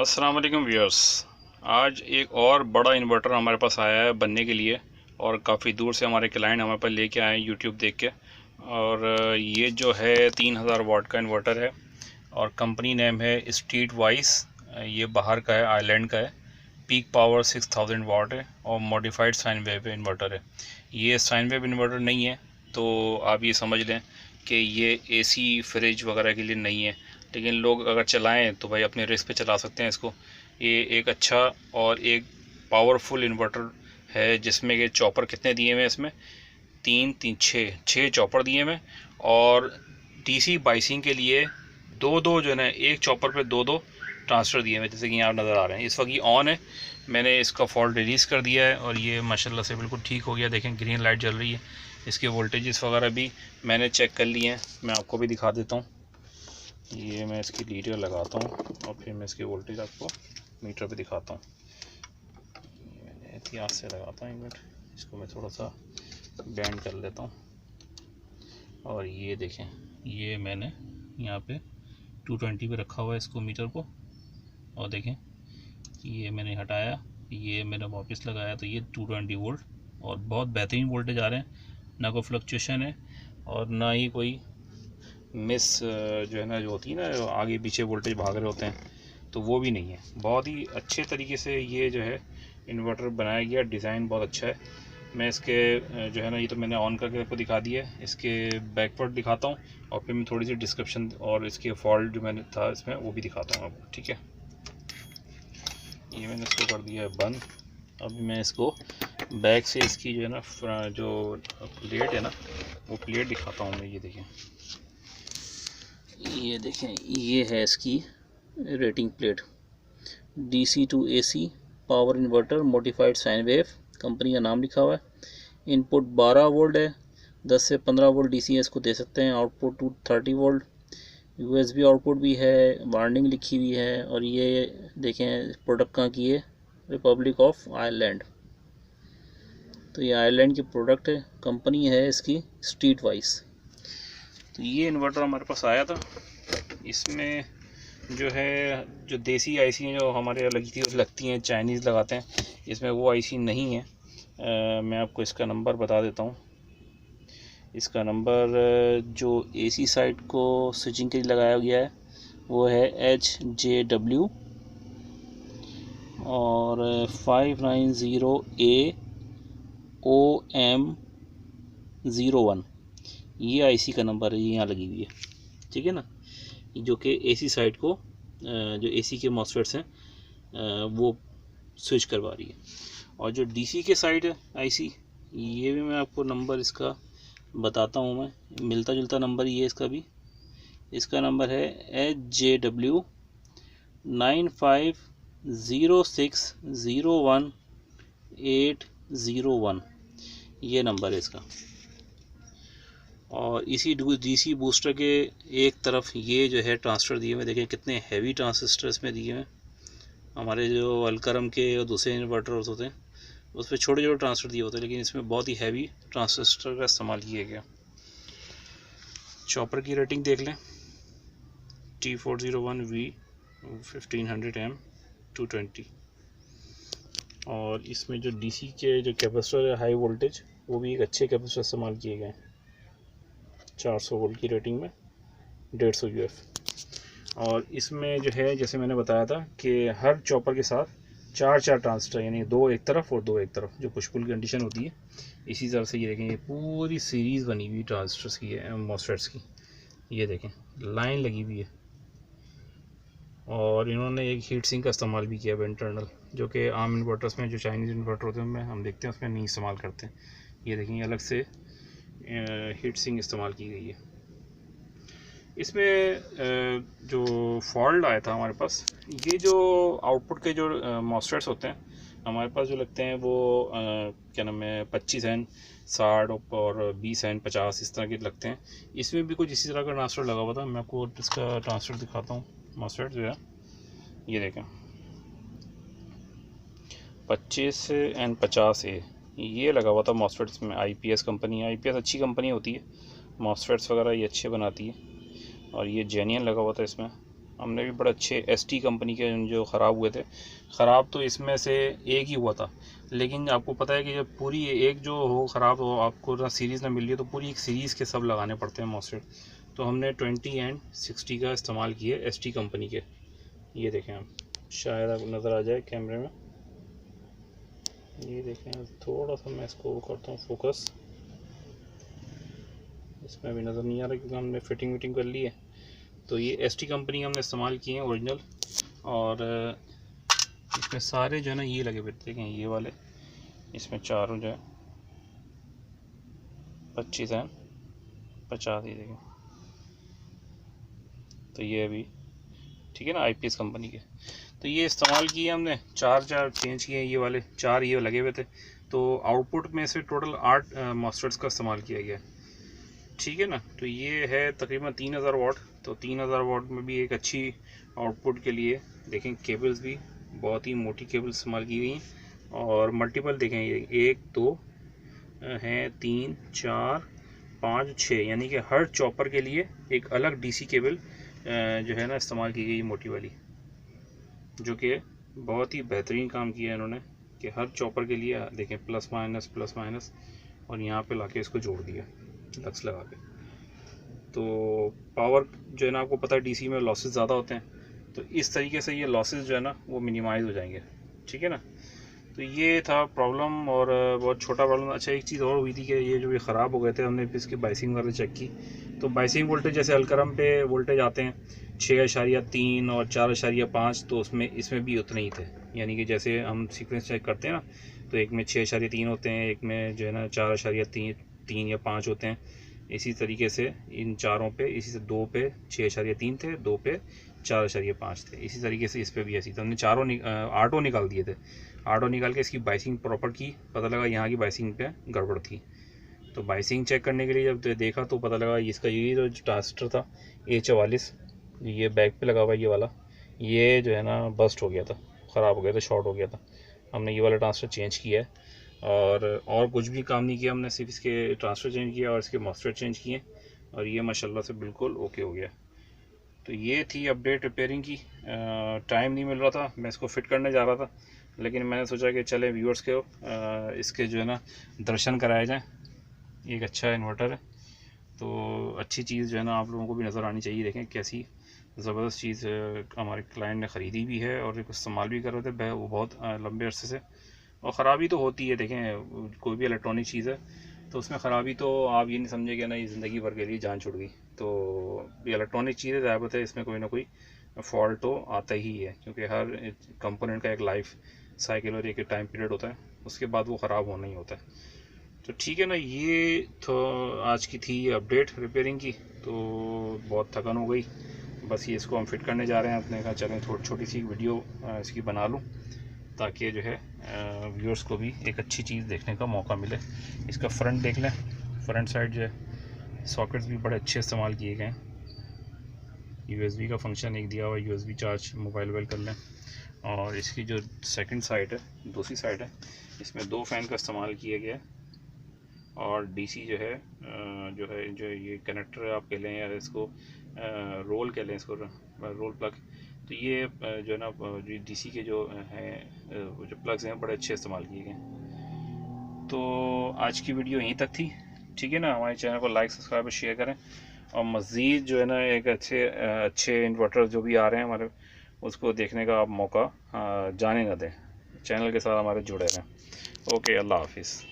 अस्सलाम वालेकुम व्यूअर्स। आज एक और बड़ा इन्वर्टर हमारे पास आया है बनने के लिए, और काफ़ी दूर से हमारे क्लाइंट हमारे पास लेके आए हैं यूट्यूब देख के। और ये जो है 3000 वाट का इन्वर्टर है और कंपनी नेम है स्ट्रीट वाइस। ये बाहर का है, आयरलैंड का है। पीक पावर 6000 वाट है और मॉडिफाइड साइन वेव इन्वर्टर है। ये साइन वेव इन्वर्टर नहीं है, तो आप ये समझ लें कि ये एसी फ्रिज वगैरह के लिए नहीं है, लेकिन लोग अगर चलाएं तो भाई अपने रिस्क पे चला सकते हैं इसको। ये एक अच्छा और एक पावरफुल इन्वर्टर है, जिसमें कि चॉपर कितने दिए हुए हैं इसमें, तीन तीन छः चॉपर दिए हुए हैं। और डीसी बाइसिंग के लिए दो दो जो है ना, एक चॉपर पे दो दो ट्रांसफ़र दिए हुए, जैसे कि यहाँ नज़र आ रहे हैं। इस वक्त ये ऑन है, मैंने इसका फॉल्ट रिलीज़ कर दिया है और ये माशाल्लाह से बिल्कुल ठीक हो गया। देखें ग्रीन लाइट जल रही है। इसके वोल्टेजेस वगैरह भी मैंने चेक कर लिए हैं, मैं आपको भी दिखा देता हूँ। ये मैं इसकी लीटर लगाता हूँ और फिर मैं इसकी वोल्टेज आपको मीटर पे दिखाता हूँ। मैंने एहतियात से लगाता हूँ, एक मिनट, इसको मैं थोड़ा सा बैंड कर लेता हूँ। और ये देखें, ये मैंने यहाँ पे 220 पे रखा हुआ है इसको, मीटर को। और देखें ये मैंने हटाया, ये मैंने वापस लगाया, तो ये 220 वोल्ट और बहुत बेहतरीन वोल्टेज आ रहे हैं। ना कोई फ्लक्चुएशन है और ना ही कोई मिस जो है ना, जो होती है ना, जो आगे पीछे वोल्टेज भाग रहे होते हैं, तो वो भी नहीं है। बहुत ही अच्छे तरीके से ये जो है इन्वर्टर बनाया गया, डिज़ाइन बहुत अच्छा है। मैं इसके जो है ना, ये तो मैंने ऑन करके आपको दिखा दिया है, इसके बैकवर्ड दिखाता हूँ और फिर मैं थोड़ी सी डिस्क्रिप्शन और इसके फॉल्ट जो मैंने था इसमें वो भी दिखाता हूँ आपको, ठीक है। ये मैंने इसको कर दिया है बंद। अभी मैं इसको बैक से इसकी जो है ना, जो प्लेट है ना, वो प्लेट दिखाता हूँ मैं। ये देखें, ये है इसकी rating plate, DC to AC power inverter modified sine wave, company का नाम लिखा हुआ है। इनपुट 12 वोल्ट है, 10 से 15 वोल्ट DC इसको दे सकते हैं। Output 230 volt. USB आउटपुट भी है, वार्निंग लिखी हुई है। और ये देखें प्रोडक्ट कहाँ की है, रिपब्लिक ऑफ आयरलैंड। तो ये आयरलैंड की प्रोडक्ट है, कंपनी है इसकी स्ट्रीट वाइस। तो ये इन्वर्टर हमारे पास आया था। इसमें जो है, जो देसी आईसी हैं जो हमारे यहाँ लगती हैं, चाइनीज़ लगाते हैं, इसमें वो आईसी नहीं है। मैं आपको इसका नंबर बता देता हूँ। इसका नंबर जो AC साइड को स्विचिंग के लिए लगाया गया है वो है HJW और 590AOM01। ये आईसी का नंबर है, ये यहाँ लगी हुई है, ठीक है ना। जो कि AC साइड को जो AC के मॉसफेट्स हैं वो स्विच करवा रही है। और जो DC के साइड है आईसी, ये भी मैं आपको नंबर इसका बताता हूँ। मैं मिलता जुलता नंबर ये इसका भी, इसका नंबर है HJW 950601 ये नंबर है इसका। और इसी DC बूस्टर के एक तरफ ये जो है ट्रांजिस्टर दिए हुए, देखें कितने हैवी ट्रांजिस्टर इसमें दिए हुए। हमारे जो अलकरम के और दूसरे इन्वर्टर्स होते हैं उस पर छोटे छोटे ट्रांजिस्टर दिए होते हैं, लेकिन इसमें बहुत ही हैवी ट्रांजिस्टर का इस्तेमाल किया गया। चॉपर की रेटिंग देख लें, T401V 1500M 220। और इसमें जो DC के जो कैपेसिटर है हाई वोल्टेज, वो भी एक अच्छे कैपेसिटर इस्तेमाल किए गए हैं। 400 वोल्ट की रेटिंग में 150 UF। और इसमें जो है, जैसे मैंने बताया था कि हर चॉपर के साथ 4 ट्रांजिस्टर, यानी 2 एक तरफ और 2 एक तरफ, जो पुश पुल कंडीशन होती है। इसी तरह से ये देखें, ये पूरी सीरीज़ बनी हुई ट्रांजिस्टर्स की है, मॉसफेट्स की। ये देखें लाइन लगी हुई है। और इन्होंने एक हीट सिंक का इस्तेमाल भी किया है इंटरनल, जो कि आम इन्वर्टर्स में, जो चाइनीज़ इन्वर्टर होते हैं उनमें हम देखते हैं उसमें नहीं इस्तेमाल करते हैं। ये देखें अलग से हीट सिंक इस्तेमाल की गई है। इसमें जो फॉल्ट आया था हमारे पास, ये जो आउटपुट के जो मॉसफेट्स होते हैं हमारे पास जो लगते हैं, वो क्या नाम है, 25N 60 और 20N 50 इस तरह के लगते हैं। इसमें भी कुछ इसी तरह का ट्रांसफर लगा हुआ था। मैं आपको इसका ट्रांसफर दिखाता हूँ। मॉसफेट जो है ये देखें, 25N 50A ये लगा हुआ था मॉसफेट्स में। IPS कंपनी है, IPS अच्छी कंपनी होती है, मॉसफेट्स वगैरह ये अच्छे बनाती है। और ये जेन्यन लगा हुआ था इसमें हमने भी बड़े अच्छे ST कंपनी के जो ख़राब हुए थे। ख़राब तो इसमें से एक ही हुआ था, लेकिन आपको पता है कि जब पूरी एक जो हो ख़राब हो, आपको ना सीरीज़ ना मिल रही है तो पूरी एक सीरीज़ के सब लगाने पड़ते हैं मॉस्फेट। तो हमने 20 एंड 60 का इस्तेमाल किए ST कंपनी के। ये देखें आप, शायद आपको नज़र आ जाए कैमरे में। ये देखें, थोड़ा सा मैं इसको करता हूँ फोकस, इसमें भी नज़र नहीं आ रहा क्योंकि हमने फिटिंग विटिंग कर ली है। तो ये ST कंपनी हमने इस्तेमाल किए हैं ओरिजिनल, और इसमें सारे जो है ना ये लगे हुए देखें, ये वाले इसमें चारों जो है 25 एंड 50 ही देखें। तो ये अभी ठीक है ना, IPS कंपनी के। तो ये इस्तेमाल किए हमने, चार चेंज किए, ये वाले 4 ये लगे हुए थे। तो आउटपुट में से टोटल 8 मॉस्फेट्स का इस्तेमाल किया गया, ठीक है ना। तो ये है तकरीबन 3000 वाट। तो 3000 वाट में भी एक अच्छी आउटपुट के लिए देखें, केबल्स भी बहुत ही मोटी केबल्स इस्तेमाल की गई हैं, और मल्टीपल देखें, ये 1 2 हैं, 3 4 5 6, यानी कि हर चॉपर के लिए एक अलग DC केबल जो है ना इस्तेमाल की गई, मोटी वाली, जो कि बहुत ही बेहतरीन काम किया है इन्होंने कि हर चॉपर के लिए देखें प्लस माइनस, और यहाँ पे लाके इसको जोड़ दिया लक्स लगा के। तो पावर जो है ना, आपको पता है DC में लॉसेस ज़्यादा होते हैं, तो इस तरीके से ये लॉसेस जो है ना वो मिनिमाइज़ हो जाएंगे, ठीक है ना। तो ये था प्रॉब्लम, और बहुत छोटा प्रॉब्लम। अच्छा, एक चीज़ और हुई थी कि ये जो भी ख़राब हो गए थे, हमने इसकी बाइसिंग वगैरह चेक की, तो बाइसिंग वोल्टेज जैसे अलकरम पे वोल्टेज आते हैं 6.3 और 4.5, तो इसमें भी उतने ही थे। यानी कि जैसे हम सीक्वेंस चेक करते हैं ना, तो एक में 6.3 होते हैं, एक में जो है ना 4.3 या 5 होते हैं। इसी तरीके से इन चारों पे, इसी से 2 पे 6.3 थे, 2 पे 4.5 थे। इसी तरीके से इस पे भी ऐसी, तो हमने 8 निकाल दिए थे। 8 निकाल के इसकी बाइसिंग प्रॉपर की, पता लगा यहाँ की बाइसिंग पे गड़बड़ थी। तो बाइसिंग चेक करने के लिए जब देखा तो पता लगा इसका ये जो ट्रांजिस्टर था A44, ये बैक पे लगा हुआ ये वाला, ये जो है ना बस्ट हो गया था, ख़राब हो गया था, शॉर्ट हो गया था। हमने ये वाला ट्रांजिस्टर चेंज किया है, और कुछ भी काम नहीं किया हमने, सिर्फ इसके ट्रांजिस्टर चेंज किया और इसके मॉस्फेट चेंज किए, और ये माशाल्लाह से बिल्कुल ओके हो गया। तो ये थी अपडेट रिपेयरिंग की। टाइम नहीं मिल रहा था, मैं इसको फ़िट करने जा रहा था, लेकिन मैंने सोचा कि चले व्यूअर्स के इसके जो है ना दर्शन कराए जाएँ। एक अच्छा इन्वर्टर है, तो अच्छी चीज़ जो है ना आप लोगों को भी नज़र आनी चाहिए। देखें कैसी ज़बरदस्त चीज़ हमारे क्लाइंट ने ख़रीदी भी है और इस्तेमाल भी कर रहे थे वो बहुत लंबे अरसे से। और ख़राबी तो होती है, देखें कोई भी इलेक्ट्रॉनिक चीज़ है तो उसमें ख़राबी तो आप ये नहीं समझेंगे ना ये ज़िंदगी भर के लिए जान छुट गई। तो ये इलेक्ट्रॉनिक चीज़ें ज़्यादातर है, इसमें कोई ना कोई फॉल्ट तो आता ही है, क्योंकि हर कंपोनेंट का एक लाइफ साइकिल और एक टाइम पीरियड होता है, उसके बाद वो ख़राब होना ही होता है। तो ठीक है ना, ये तो आज की थी अपडेट रिपेयरिंग की। तो बहुत थकन हो गई, बस ये इसको हम फिट करने जा रहे हैं। अपने कहा चलें थोड़ी छोटी सी वीडियो इसकी बना लूँ, ताकि जो है व्यूअर्स को भी एक अच्छी चीज़ देखने का मौका मिले। इसका फ्रंट देख लें, फ्रंट साइड जो है सॉकेट्स भी बड़े अच्छे इस्तेमाल किए गए हैं। USB का फंक्शन एक दिया हुआ है, USB चार्ज मोबाइल वोबाइल कर लें। और इसकी जो सेकंड साइड है, दूसरी साइड है, इसमें 2 फ़ैन का इस्तेमाल किया गया है, और DC जो है जो ये कनेक्टर आप कह लें या इसको रोल कह लें, इसको रोल प्लग। तो ये जो है ना जो DC के जो हैं जो प्लग्स हैं बड़े अच्छे इस्तेमाल किए गए। तो आज की वीडियो यहीं तक थी, ठीक है ना। हमारे चैनल को लाइक सब्सक्राइब और शेयर करें, और मज़ीद जो है ना एक अच्छे इन्वर्टर जो भी आ रहे हैं हमारे, उसको देखने का आप मौका जाने ना दें। चैनल के साथ हमारे जुड़े रहें। ओके, अल्लाह हाफिज़।